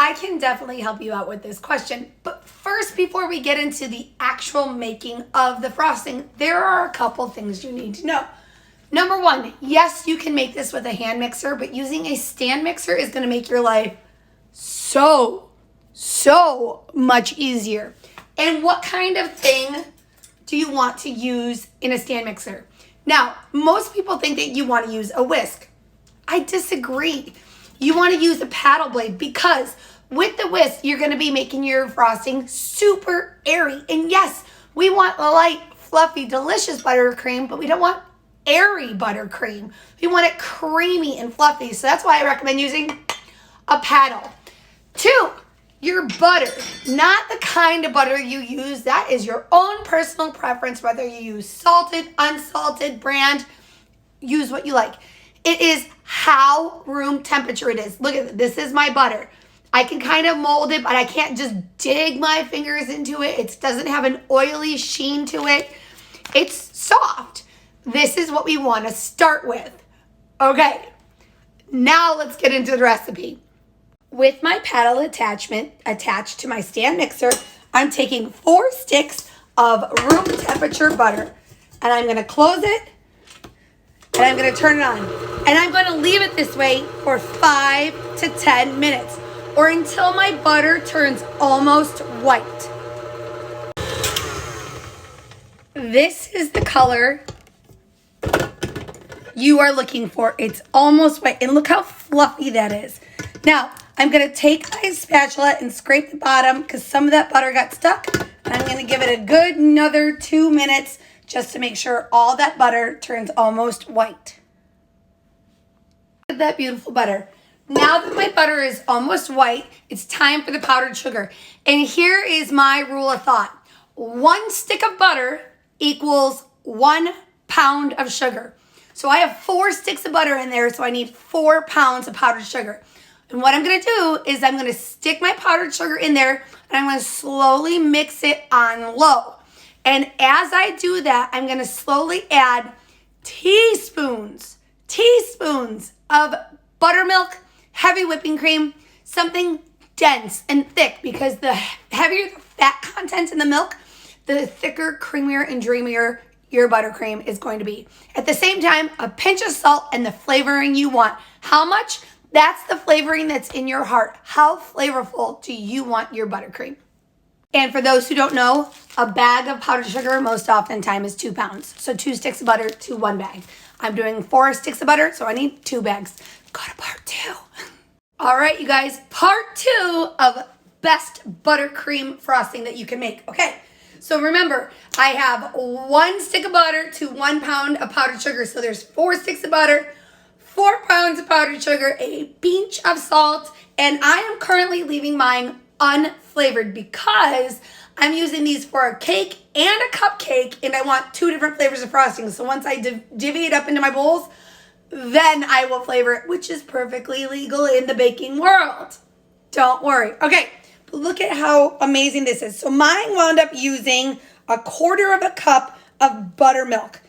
I can definitely help you out with this question. But first, before we get into the actual making of the frosting, there are a couple things you need to know. Number one, yes, you can make this with a hand mixer, but using a stand mixer is going to make your life so much easier. And what kind of thing do you want to use in a stand mixer? Now, most people think that you want to use a whisk. I disagree. You want to use a paddle blade because with the whisk, you're going to be making your frosting super airy. And yes, we want light, fluffy, delicious buttercream, but we don't want airy buttercream. We want it creamy and fluffy. So that's why I recommend using a paddle. 2, your butter. Not the kind of butter you use. That is your own personal preference, whether you use salted, unsalted, brand. Use what you like. It is how room temperature it is. Look at this. This is my butter. I can kind of mold it, but I can't just dig my fingers into it. It doesn't have an oily sheen to it. It's soft. This is what we want to start with. Okay, now let's get into the recipe. With my paddle attachment attached to my stand mixer, I'm taking 4 sticks of room temperature butter, and I'm going to close it, and I'm going to turn it on. And I'm going to leave it this way for 5 to 10 minutes, or until my butter turns almost white. This is the color you are looking for. It's almost white, and look how fluffy that is. Now, I'm going to take my spatula and scrape the bottom because some of that butter got stuck. And I'm going to give it a good another 2 minutes just to make sure all that butter turns almost white. Look at that beautiful butter. Now that my butter is almost white, it's time for the powdered sugar. And here is my rule of thought. 1 stick of butter equals 1 pound of sugar. So I have 4 sticks of butter in there, so I need 4 pounds of powdered sugar. And what I'm going to do is I'm going to stick my powdered sugar in there, and I'm going to slowly mix it on low. And as I do that, I'm going to slowly add teaspoons of buttermilk, heavy whipping cream, something dense and thick, because the heavier the fat content in the milk, the thicker, creamier, and dreamier your buttercream is going to be. At the same time, a pinch of salt and the flavoring you want. How much? That's the flavoring that's in your heart. How flavorful do you want your buttercream? And for those who don't know, a bag of powdered sugar most oftentimes is 2 pounds. So 2 sticks of butter to 1 bag. I'm doing 4 sticks of butter, so I need 2 bags. Go to part 2. All right, you guys, part 2 of best buttercream frosting that you can make. Okay, so remember, I have 1 stick of butter to 1 pound of powdered sugar. So there's 4 sticks of butter, 4 pounds of powdered sugar, a pinch of salt, and I am currently leaving mine unflavored because I'm using these for a cake and a cupcake, and I want 2 different flavors of frosting. So once I divvy it up into my bowls, then I will flavor it, which is perfectly legal in the baking world. Don't worry. Okay, but look at how amazing this is. So mine wound up using 1/4 cup of buttermilk,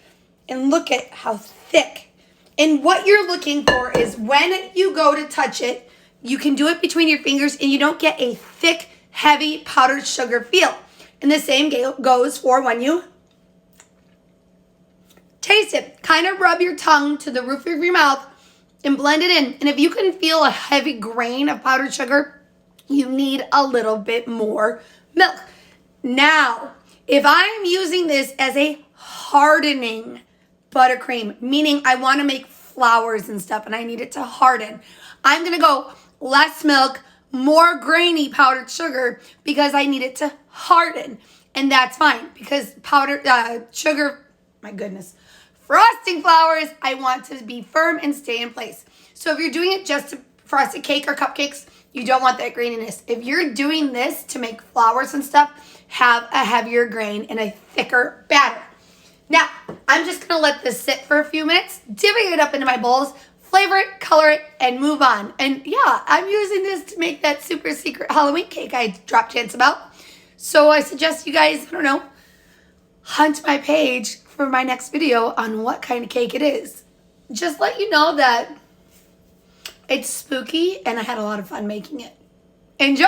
and look at how thick. And what you're looking for is when you go to touch it, you can do it between your fingers and you don't get a thick, heavy powdered sugar feel. And the same goes for when you taste it. Kind of rub your tongue to the roof of your mouth and blend it in. And if you can feel a heavy grain of powdered sugar, you need a little bit more milk. Now, if I'm using this as a hardening buttercream, meaning I want to make flowers and stuff and I need it to harden, I'm going to go less milk, more grainy powdered sugar because I need it to harden. And that's fine because powdered sugar, my goodness, frosting flowers, I want to be firm and stay in place. So if you're doing it just to frost a cake or cupcakes, you don't want that graininess. If you're doing this to make flowers and stuff, have a heavier grain and a thicker batter. Now, I'm just going to let this sit for a few minutes, divvy it up into my bowls, flavor it, color it, and move on. And yeah, I'm using this to make that super secret Halloween cake I dropped hints about. So I suggest you guys, I don't know, hunt my page for my next video on what kind of cake it is. Just let you know that it's spooky and I had a lot of fun making it. Enjoy.